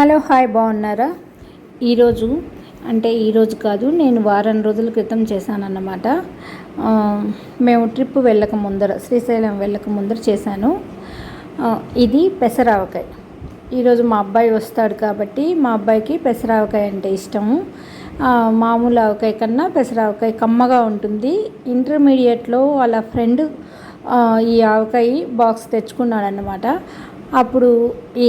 Hello hi, బాగున్నారా? ఈరోజు ఈరోజు కాదు, నేను వారం రోజుల క్రితం చేశానన్నమాట. మేము ట్రిప్ వెళ్ళక ముందర, శ్రీశైలం వెళ్ళక ముందర చేశాను. ఇది పెసరావకాయ. ఈరోజు మా అబ్బాయి వస్తాడు కాబట్టి మా అబ్బాయికి పెసరావకాయ అంటే ఇష్టము. మామూలు ఆవకాయ కన్నా పెసరావకాయ కమ్మగా ఉంటుంది. ఇంటర్మీడియట్లో వాళ్ళ ఫ్రెండ్ ఈ ఆవకాయ బాక్స్ తెచ్చుకున్నాడన్నమాట. అప్పుడు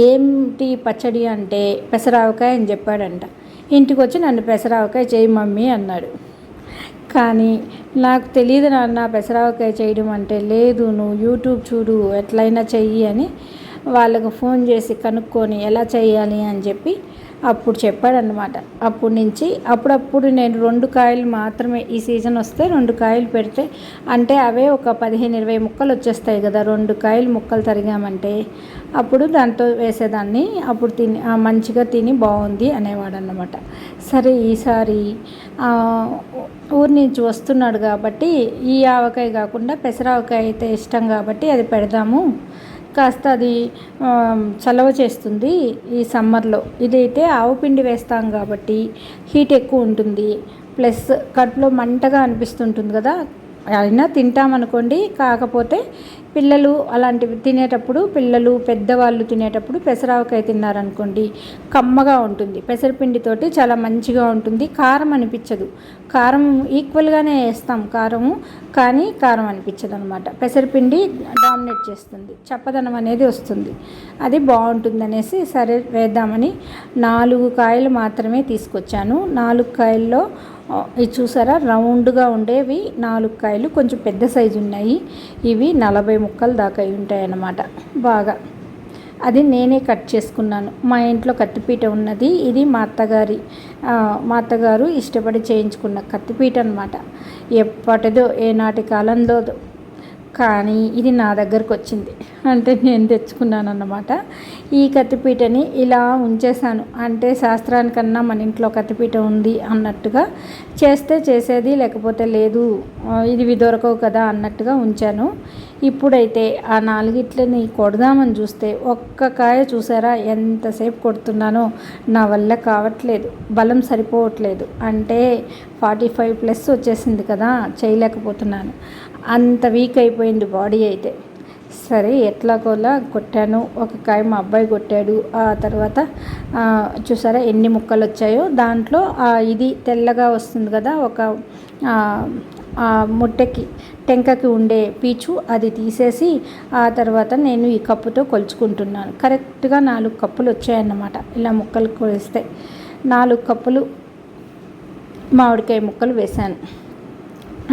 ఏంటి పచ్చడి అంటే పెసరావకాయ అని చెప్పాడంట. ఇంటికి వచ్చి నన్ను పెసరావకాయ చేయి మమ్మీ అన్నాడు. కానీ నాకు తెలియదు నాన్న పెసరావకాయ చేయడం అంటే. లేదు, నువ్వు యూట్యూబ్ చూడు, ఎట్లయినా చెయ్యి అని వాళ్ళకు ఫోన్ చేసి కనుక్కొని ఎలా చేయాలి అని చెప్పి అప్పుడు చెప్పాడనమాట. అప్పటి నుంచి అప్పుడప్పుడు నేను 2 కాయలు మాత్రమే, ఈ సీజన్ వస్తే 2 కాయలు పెడితే అంటే అవే ఒక 15-20 ముక్కలు వచ్చేస్తాయి కదా. 2 కాయలు ముక్కలు తరిగామంటే అప్పుడు దాంతో వేసేదాన్ని. అప్పుడు మంచిగా తిని బాగుంది అనేవాడు అన్నమాట. సరే, ఈసారి ఊరి నుంచి వస్తున్నాడు కాబట్టి ఈ ఆవకాయ కాకుండా పెసరావకాయ అయితే ఇష్టం కాబట్టి అది పెడదాము, కాస్త అది చలవ చేస్తుంది ఈ సమ్మర్లో. ఇదైతే ఆవు పిండి వేస్తాం కాబట్టి హీట్ ఎక్కువ ఉంటుంది, ప్లస్ కడుపులో మంటగా అనిపిస్తుంటుంది కదా. అయినా తింటామనుకోండి. కాకపోతే పిల్లలు అలాంటివి తినేటప్పుడు, పెద్దవాళ్ళు తినేటప్పుడు పెసరావకాయ తిన్నారనుకోండి కమ్మగా ఉంటుంది. పెసరపిండితోటి చాలా మంచిగా ఉంటుంది. కారం అనిపించదు. కారం ఈక్వల్గానే వేస్తాం కారము, కానీ కారం అనిపించదు అనమాట. పెసరపిండి డామినేట్ చేస్తుంది, చప్పదనం అనేది వస్తుంది. అది బాగుంటుంది అనేసి సరే వేద్దామని 4 కాయలు మాత్రమే తీసుకొచ్చాను. 4 కాయల్లో ఇది చూసారా, రౌండ్గా ఉండేవి 4 కాయలు, కొంచెం పెద్ద సైజు ఉన్నాయి. ఇవి 40 ముక్కలు దాకా ఉంటాయి అన్నమాట. బాగా అది నేనే కట్ చేసుకున్నాను. మా ఇంట్లో కత్తిపీట ఉన్నది. ఇది మా అత్తగారు ఇష్టపడి చేయించుకున్న కత్తిపీట అనమాట. ఎప్పటిదో, ఏనాటి కాలంలో. కానీ ఇది నా దగ్గరకు వచ్చింది అంటే నేను తెచ్చుకున్నాను అన్నమాట. ఈ కత్తిపీటని ఇలా ఉంచేశాను అంటే శాస్త్రానికన్నా మన ఇంట్లో కత్తిపీట ఉంది అన్నట్టుగా. చేసేది, లేకపోతే లేదు, ఇవి దొరకవు కదా అన్నట్టుగా ఉంచాను. ఇప్పుడైతే ఆ 4 కొడదామని చూస్తే ఒక్క కాయ చూసారా ఎంతసేపు కొడుతున్నానో నా వల్ల కావట్లేదు, బలం సరిపోవట్లేదు. అంటే 45+ వచ్చేసింది కదా, చేయలేకపోతున్నాను. అంత వీక్ అయిపోయింది బాడీ అయితే. సరే, ఎట్లాగోలా కొట్టాను. ఒక కాయ మా అబ్బాయి కొట్టాడు. ఆ తర్వాత చూసారా ఎన్ని ముక్కలు వచ్చాయో. దాంట్లో ఇది తెల్లగా వస్తుంది కదా, ఒక ముట్టెకి టెంకకి ఉండే పీచు అది తీసేసి ఆ తర్వాత నేను ఈ కప్పుతో కొలుచుకుంటున్నాను. కరెక్ట్గా 4 కప్పులు వచ్చాయన్నమాట. ఇలా ముక్కలు కొలిస్తే 4 కప్పులు మామిడికాయ ముక్కలు వేశాను.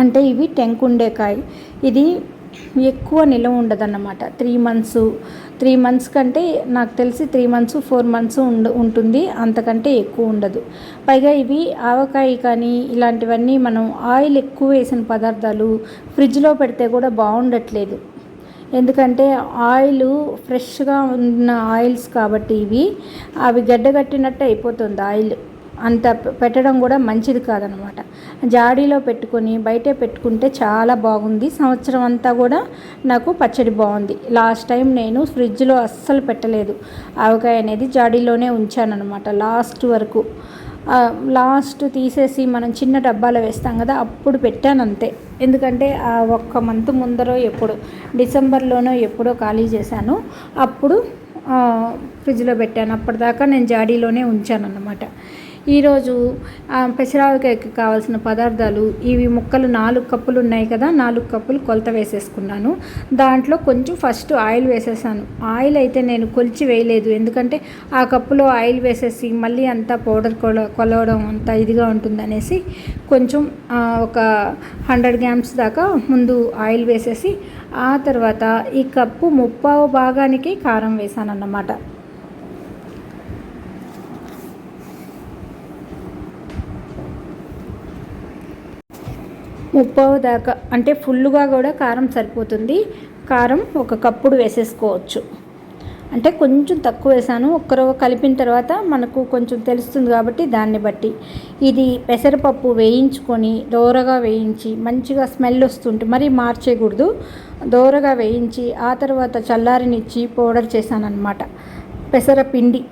అంటే ఇవి టెంకుండే కాయ. ఇది ఎక్కువ నిలవ ఉండదన్నమాట. 3 మంత్స్ కంటే నాకు తెలిసి 3 మంత్స్ 4 మంత్స్ ఉంటుంది, అంతకంటే ఎక్కువ ఉండదు. పైగా ఇవి ఆవకాయ కానీ ఇలాంటివన్నీ మనం ఆయిల్ ఎక్కువ వేసిన పదార్థాలు ఫ్రిడ్జ్లో పెడితే కూడా బాగుండట్లేదు. ఎందుకంటే ఆయిల్ ఫ్రెష్గా ఉన్న ఆయిల్స్ కాబట్టి అవి గడ్డగట్టినట్టు అయిపోతుంది ఆయిల్. అంత పెట్టడం కూడా మంచిది కాదనమాట. జాడీలో పెట్టుకొని బయటే పెట్టుకుంటే చాలా బాగుంది. సంవత్సరం అంతా కూడా నాకు పచ్చడి బాగుంది. లాస్ట్ టైం నేను ఫ్రిడ్జ్లో అస్సలు పెట్టలేదు ఆవకాయ అనేది, జాడీలోనే ఉంచానన్నమాట లాస్ట్ వరకు. లాస్ట్ తీసేసి మనం చిన్న డబ్బాలో వేస్తాం కదా, అప్పుడు పెట్టాను అంతే. ఎందుకంటే 1 మంత్ ముందరో ఎప్పుడో, డిసెంబర్లోనో ఎప్పుడో ఖాళీ చేశాను, అప్పుడు ఫ్రిడ్జ్లో పెట్టాను. అప్పటిదాకా నేను జాడీలోనే ఉంచాను అన్నమాట. ఈరోజు పెసరావకాయకి కావాల్సిన పదార్థాలు ఇవి. ముక్కలు 4 కప్పులు ఉన్నాయి కదా, 4 కప్పులు కొలత వేసేసుకున్నాను. దాంట్లో కొంచెం ఫస్ట్ ఆయిల్ వేసేసాను. ఆయిల్ అయితే నేను కొలిచి వేయలేదు, ఎందుకంటే ఆ కప్పులో ఆయిల్ వేసేసి మళ్ళీ అంతా పౌడర్ కొలవడం అంతా ఇదిగా ఉంటుందనేసి కొంచెం ఒక 100 గ్రామ్స్ దాకా ముందు ఆయిల్ వేసేసి ఆ తర్వాత ఈ కప్పు 3/4 భాగానికి కారం వేసాను అన్నమాట. ముప్పావు దాకా అంటే ఫుల్గా కూడా కారం సరిపోతుంది. కారం 1 కప్పుడు వేసేసుకోవచ్చు. అంటే కొంచెం తక్కువ వేసాను. ఒక్కరవ కలిపిన తర్వాత మనకు కొంచెం తెలుస్తుంది కాబట్టి దాన్ని బట్టి. ఇది పెసరపప్పు వేయించుకొని దోరగా వేయించి మంచిగా స్మెల్ వస్తుంటే మరీ మార్చేయకూడదు, దోరగా వేయించి ఆ తర్వాత చల్లారనిచ్చి పౌడర్ చేశాను అన్నమాట. పెసరపిండి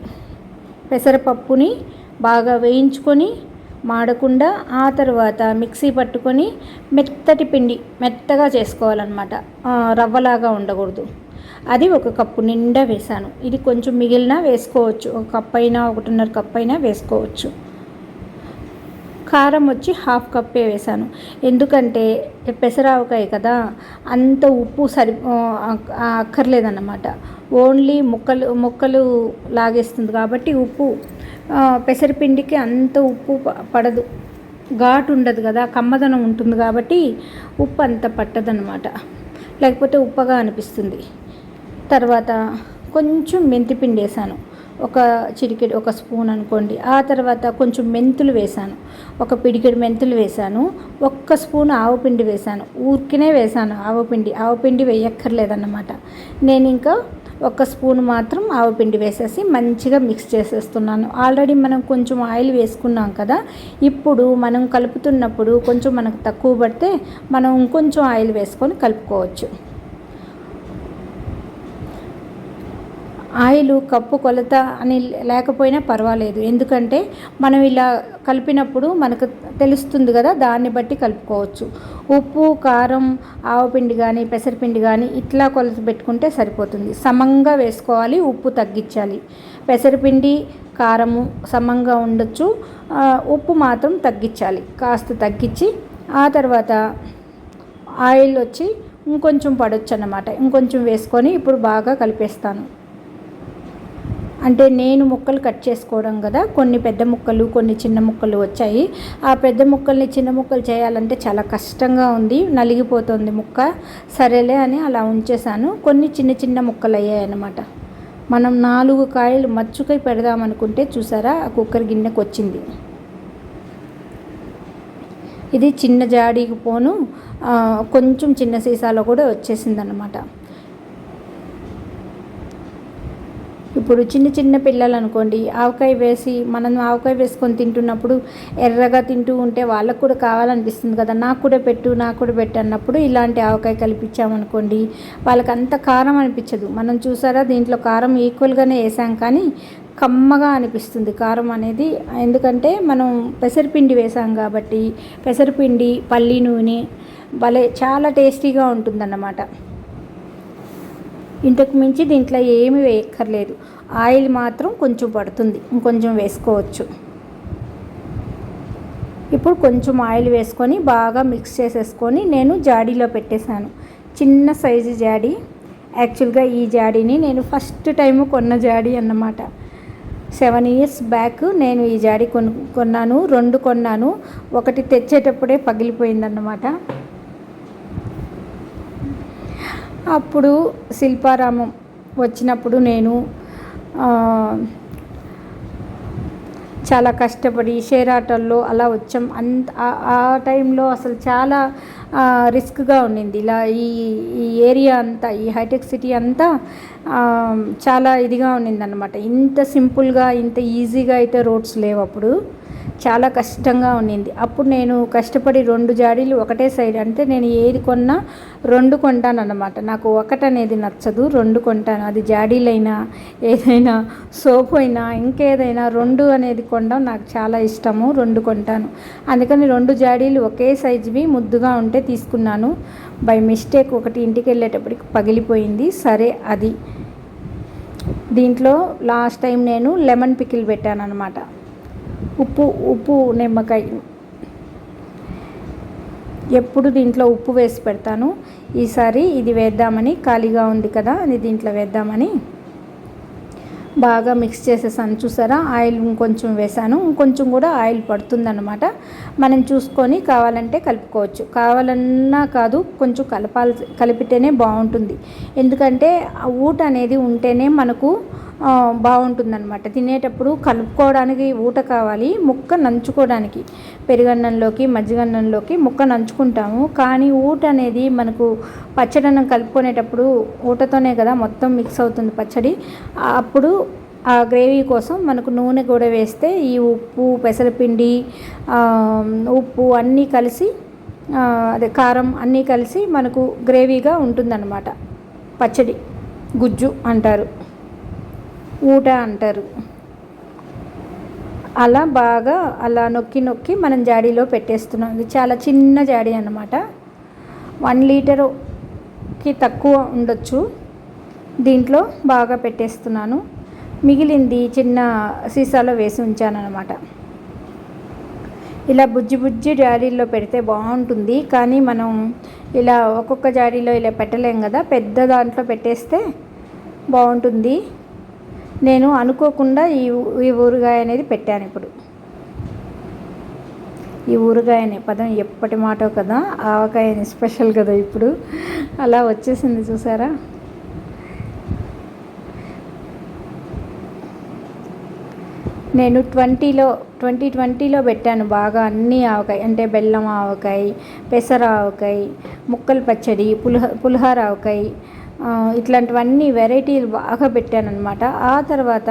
పెసరపప్పుని బాగా వేయించుకొని మాడకుండా ఆ తర్వాత మిక్సీ పట్టుకొని మెత్తటి పిండి మెత్తగా చేసుకోవాలన్నమాట. రవ్వలాగా ఉండకూడదు. అది 1 కప్పు నిండా వేసాను. ఇది కొంచెం మిగిలిన వేసుకోవచ్చు, 1 కప్ అయినా 1.5 కప్ అయినా వేసుకోవచ్చు. కారం వచ్చి 1/2 కప్పే వేసాను. ఎందుకంటే పెసరావకాయ కదా, అంత ఉప్పు అక్కర్లేదన్నమాట. ఓన్లీ ముక్కలు లాగేస్తుంది కాబట్టి ఉప్పు పెసరపిండికి అంత ఉప్పు పడదు, ఘాటు ఉండదు కదా, కమ్మదనం ఉంటుంది కాబట్టి ఉప్పు అంత పట్టదనమాట, లేకపోతే ఉప్పగా అనిపిస్తుంది. తర్వాత కొంచెం మెంతిపిండి వేసాను, ఒక చిటికెడు, 1 స్పూన్ అనుకోండి. ఆ తర్వాత కొంచెం మెంతులు వేసాను, 1 పిడికెడు మెంతులు వేసాను. 1 స్పూన్ ఆవపిండి వేసాను, ఊరికినే వేసాను ఆవపిండి వేయక్కర్లేదన్నమాట. నేను ఇంకా 1 స్పూన్ మాత్రం ఆవపిండి వేసేసి మంచిగా మిక్స్ చేసేస్తున్నాను. ఆల్రెడీ మనం కొంచెం ఆయిల్ వేసుకున్నాం కదా, ఇప్పుడు మనం కలుపుతున్నప్పుడు కొంచెం మనకు తక్కువ పడితే మనం ఇంకొంచెం ఆయిల్ వేసుకొని కలుపుకోవచ్చు. ఆయిల్ కప్పు కొలత అని లేకపోయినా పర్వాలేదు, ఎందుకంటే మనం ఇలా కలిపినప్పుడు మనకు తెలుస్తుంది కదా, దాన్ని బట్టి కలుపుకోవచ్చు. ఉప్పు, కారం, ఆవపిండి కానీ పెసరపిండి కానీ ఇట్లా కొలత పెట్టుకుంటే సరిపోతుంది. సమంగా వేసుకోవాలి, ఉప్పు తగ్గించాలి. పెసరపిండి, కారము సమంగా ఉండొచ్చు, ఉప్పు మాత్రం తగ్గించాలి, కాస్త తగ్గించి. ఆ తర్వాత ఆయిల్ వచ్చి ఇంకొంచెం పడవచ్చు అన్నమాట, ఇంకొంచెం వేసుకొని ఇప్పుడు బాగా కలిపేస్తాను. అంటే నేను ముక్కలు కట్ చేసుకోవడం కదా, కొన్ని పెద్ద ముక్కలు కొన్ని చిన్న ముక్కలు వచ్చాయి. ఆ పెద్ద ముక్కల్ని చిన్న ముక్కలు చేయాలంటే చాలా కష్టంగా ఉంది, నలిగిపోతుంది ముక్క. సరేలే అని అలా ఉంచేసాను. కొన్ని చిన్న చిన్న ముక్కలు అయ్యాయి అన్నమాట. మనం 4 కాయలు మచ్చుకై పెడదామనుకుంటే చూసారా, ఆ కుక్కర్ గిన్నెకు వచ్చింది. ఇది చిన్న జాడీకి పోను కొంచెం చిన్న సీసాలో కూడా వచ్చేసింది అన్నమాట. ఇప్పుడు చిన్న పిల్లలు అనుకోండి, ఆవకాయ వేసుకొని తింటున్నప్పుడు ఎర్రగా తింటూ ఉంటే వాళ్ళకు కూడా కావాలనిపిస్తుంది కదా, నాకు కూడా పెట్టు అన్నప్పుడు ఇలాంటి ఆవకాయ కలిపించామనుకోండి, వాళ్ళకి అంత కారం అనిపించదు. మనం చూసారా, దీంట్లో కారం ఈక్వల్గానే వేసాం కానీ కమ్మగా అనిపిస్తుంది కారం అనేది. ఎందుకంటే మనం పెసరపిండి వేసాం కాబట్టి, పెసరపిండి, పల్లి నూనె భలే చాలా టేస్టీగా ఉంటుందన్నమాట. ఇంతకు మించి దీంట్లో ఏమి వేయక్కర్లేదు. ఆయిల్ మాత్రం కొంచెం పడుతుంది, ఇంకొంచెం వేసుకోవచ్చు. ఇప్పుడు కొంచెం ఆయిల్ వేసుకొని బాగా మిక్స్ చేసేసుకొని నేను జాడీలో పెట్టేశాను. చిన్న సైజు జాడీ. యాక్చువల్గా ఈ జాడీని నేను ఫస్ట్ టైం కొన్న జాడీ అన్నమాట. 7 years బ్యాక్ నేను ఈ జాడీ కొన్నాను. 2 కొన్నాను, ఒకటి తెచ్చేటప్పుడే పగిలిపోయిందన్నమాట. అప్పుడు శిల్పారామం వచ్చినప్పుడు నేను చాలా కష్టపడి షేర్ ఆటోల్లో అలా వచ్చాం. ఆ టైంలో అసలు చాలా రిస్క్గా ఉండింది. ఇలా ఈ ఏరియా అంతా, ఈ హైటెక్ సిటీ అంతా చాలా ఇదిగా ఉండిందన్నమాట. ఇంత సింపుల్గా ఇంత ఈజీగా అయితే రోడ్స్ లేవు, అప్పుడు చాలా కష్టంగా ఉండింది. అప్పుడు నేను కష్టపడి 2 జాడీలు ఒకటే సైడ్, అంటే నేను ఏది కొన్నా 2 కొంటాను అన్నమాట. నాకు ఒకటి అనేది నచ్చదు, 2 కొంటాను. అది జాడీలైనా ఏదైనా సోప్ అయినా ఇంకేదైనా 2 అనేది కొనడం నాకు చాలా ఇష్టము, 2 కొంటాను. అందుకని 2 జాడీలు ఒకే సైజువి ముద్దుగా ఉంటే తీసుకున్నాను. బై మిస్టేక్ ఒకటి ఇంటికి వెళ్ళేటప్పటికి పగిలిపోయింది. సరే, అది దీంట్లో లాస్ట్ టైం నేను లెమన్ పికిల్ పెట్టాను అన్నమాట. ఉప్పు నిమ్మకాయ, ఎప్పుడు దీంట్లో ఉప్పు వేసి పెడతాను. ఈసారి ఇది వేద్దామని, ఖాళీగా ఉంది కదా అని దీంట్లో వేద్దామని బాగా మిక్స్ చేసేసాను. చూసారా, ఆయిల్ ఇంకొంచెం వేసాను, ఇంకొంచెం కూడా ఆయిల్ పడుతుందన్నమాట. మనం చూసుకొని కావాలంటే కలుపుకోవచ్చు, కావాలన్నా కాదు, కొంచెం కలిపితేనే బాగుంటుంది. ఎందుకంటే ఆ ఊట అనేది ఉంటేనే మనకు బాగుంటుందన్నమాట. తినేటప్పుడు కలుపుకోవడానికి ఊట కావాలి, ముక్క నంచుకోవడానికి. పెరుగన్నంలోకి మజ్జిగన్నంలోకి ముక్క నంచుకుంటాము, కానీ ఊట అనేది మనకు పచ్చడన్నం కలుపుకునేటప్పుడు ఊటతోనే కదా మొత్తం మిక్స్ అవుతుంది పచ్చడి. అప్పుడు ఆ గ్రేవీ కోసం మనకు నూనె కూడా వేస్తే ఈ ఉప్పు, పెసరపిండి, ఉప్పు అన్నీ కలిసి, అదే కారం అన్నీ కలిసి మనకు గ్రేవీగా ఉంటుందన్నమాట. పచ్చడి గుజ్జు అంటారు, ఊట అంటారు. అలా బాగా అలా నొక్కి నొక్కి మనం జాడీలో పెట్టేస్తున్నాం. ఇది చాలా చిన్న జాడీ అన్నమాట, 1 లీటరుకి తక్కువ ఉండొచ్చు. దీంట్లో బాగా పెట్టేస్తున్నాను. మిగిలింది చిన్న సీసాలో వేసి ఉంచాను అన్నమాట. ఇలా బుజ్జి బుజ్జి జాడీల్లో పెడితే బాగుంటుంది, కానీ మనం ఇలా ఒక్కొక్క జాడీలో ఇలా పెట్టలేం కదా, పెద్ద దాంట్లో పెట్టేస్తే బాగుంటుంది. నేను అనుకోకుండా ఈ ఊరగాయ అనేది పెట్టాను. ఇప్పుడు ఈ ఊరగాయ అనే పదం ఎప్పటి మాటో కదా, ఆవకాయ స్పెషల్ కదా, ఇప్పుడు అలా వచ్చేసింది చూసారా. నేను 2020లో పెట్టాను బాగా అన్ని ఆవకాయ, అంటే బెల్లం ఆవకాయ, పెసర ఆవకాయ, ముక్కల పచ్చడి, పులిహోర ఆవకాయ, ఇట్లాంటివన్నీ వెరైటీలు బాగా పెట్టాను అనమాట. ఆ తర్వాత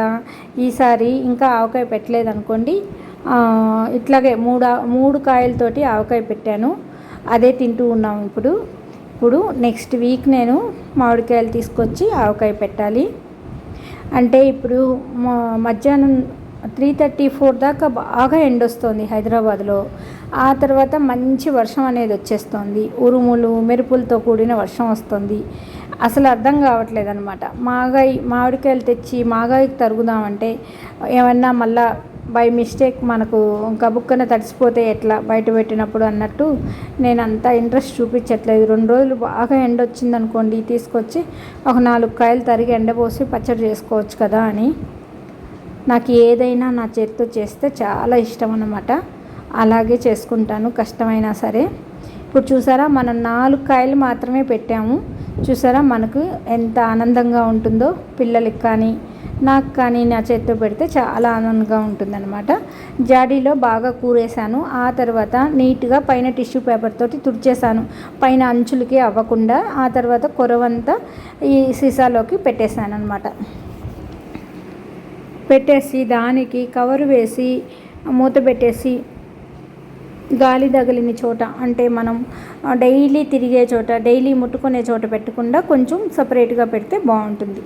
ఈసారి ఇంకా ఆవకాయ పెట్టలేదనుకోండి, ఇట్లాగే మూడు కాయలతోటి ఆవకాయ పెట్టాను. అదే తింటూ ఉన్నాము ఇప్పుడు నెక్స్ట్ వీక్ నేను మామిడికాయలు తీసుకొచ్చి ఆవకాయ పెట్టాలి. అంటే ఇప్పుడు మధ్యాహ్నం 3:34 దాకా బాగా ఎండొస్తుంది హైదరాబాద్లో. ఆ తర్వాత మంచి వర్షం అనేది వచ్చేస్తుంది, ఉరుములు మెరుపులతో కూడిన వర్షం వస్తుంది. అసలు అర్థం కావట్లేదు అనమాట. మామిడికాయలు తెచ్చి మాగాయికి తరుగుదామంటే ఏమన్నా మళ్ళా బై మిస్టేక్ మనకు గబుక్కన తడిసిపోతే ఎట్లా బయట పెట్టినప్పుడు అన్నట్టు నేను అంత ఇంట్రెస్ట్ చూపించట్లేదు. 2 రోజులు బాగా ఎండ వచ్చిందనుకోండి, తీసుకొచ్చి ఒక 4 కాయలు తరిగి ఎండపోసి పచ్చడి చేసుకోవచ్చు కదా అని. నాకు ఏదైనా నా చేతితో చేస్తే చాలా ఇష్టం అన్నమాట. అలాగే చేసుకుంటాను కష్టమైనా సరే. ఇప్పుడు చూసారా, మనం 4 కాయలు మాత్రమే పెట్టాము. చూసారా మనకు ఎంత ఆనందంగా ఉంటుందో. పిల్లలకి కానీ నాకు కానీ నా చేతితో పెడితే చాలా ఆనందంగా ఉంటుందన్నమాట. జాడీలో బాగా కూరేసాను. ఆ తర్వాత నీట్గా పైన టిష్యూ పేపర్ తోటి తుడిచేసాను, పైన అంచులకి అవ్వకుండా. ఆ తర్వాత కొరవంతా ఈ సీసాలోకి పెట్టేశాను అనమాట. పెట్టేసి దానికి కవర్ వేసి మూత పెట్టేసి గాలి తగిలిన చోట, అంటే మనం డైలీ తిరిగే చోట, డైలీ ముట్టుకునే చోట పెట్టకుండా కొంచెం సపరేట్గా పెడితే బాగుంటుంది.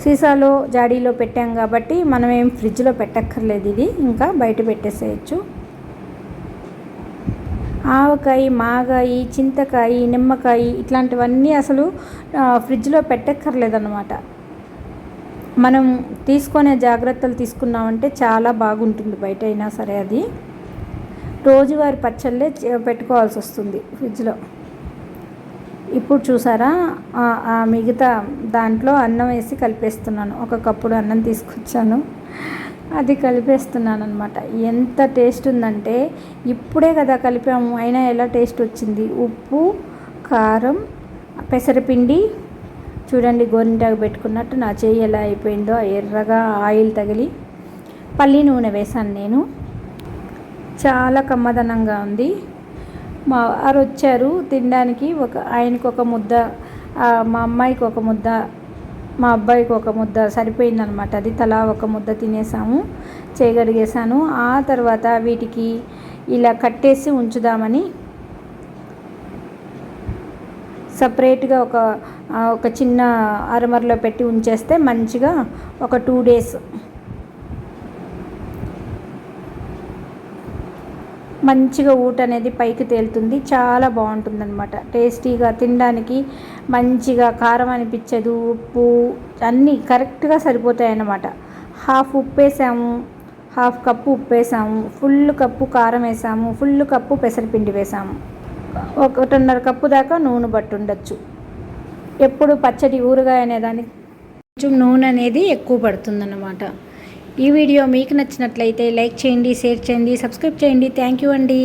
సీసాలో జాడీలో పెట్టాం కాబట్టి మనం ఏం ఫ్రిడ్జ్లో పెట్టక్కర్లేదు. ఇది ఇంకా బయట పెట్టేసేయచ్చు. ఆవకాయ, మాగాయి, చింతకాయ, నిమ్మకాయ ఇట్లాంటివన్నీ అసలు ఫ్రిడ్జ్లో పెట్టక్కర్లేదన్నమాట. మనం తీసుకునే జాగ్రత్తలు తీసుకున్నామంటే చాలా బాగుంటుంది. బయట అయినా సరే అది రోజువారి పచ్చళ్ళే పెట్టుకోవాల్సి వస్తుంది ఫ్రిడ్జ్లో. ఇప్పుడు చూసారా, మిగతా దాంట్లో అన్నం వేసి కలిపేస్తున్నాను. ఒక కప్పుడు అన్నం తీసుకొచ్చాను, అది కలిపేస్తున్నాను అనమాట. ఎంత టేస్ట్ ఉందంటే, ఇప్పుడే కదా కలిపాము అయినా ఎలా టేస్ట్ వచ్చింది. ఉప్పు, కారం, పెసరపిండి చూడండి గోరింటాకు పెట్టుకున్నట్టు నా చెయ్యి ఎలా అయిపోయిందో, ఎర్రగా ఆయిల్ తగిలి. పల్లి నూనె వేసాను నేను. చాలా కమ్మదనంగా ఉంది. మా వారు వచ్చారు తినడానికి. ఆయనకు ఒక ముద్ద, మా అమ్మాయికి ఒక ముద్ద, మా అబ్బాయికి ఒక ముద్ద సరిపోయిందనమాట. అది తలా ఒక ముద్ద తినేసాము, చేయగడిగేసాను. ఆ తర్వాత వీటికి ఇలా కట్టేసి ఉంచుదామని సపరేట్గా ఒక చిన్న అరమరలో పెట్టి ఉంచేస్తే మంచిగా ఒక 2 days మంచిగా ఊట అనేది పైకి తేలుతుంది. చాలా బాగుంటుంది అనమాట. టేస్టీగా తినడానికి మంచిగా, కారం అనిపించదు. ఉప్పు అన్నీ కరెక్ట్గా సరిపోతాయి అన్నమాట. హాఫ్ ఉప్పు వేసాము, హాఫ్ కప్పు ఉప్పు వేసాము, ఫుల్ కప్పు కారం వేసాము, ఫుల్ కప్పు పెసరపిండి వేసాము, 1.5 కప్పు దాకా నూనె బట్టి ఉండొచ్చు. ఎప్పుడు పచ్చడి ఊరగాయ అనేదానికి కొంచెం నూనె అనేది ఎక్కువ పడుతుందన్నమాట. ఈ వీడియో మీకు నచ్చినట్లయితే లైక్ చేయండి, షేర్ చేయండి, సబ్స్క్రైబ్ చేయండి. థ్యాంక్ యూ అండి.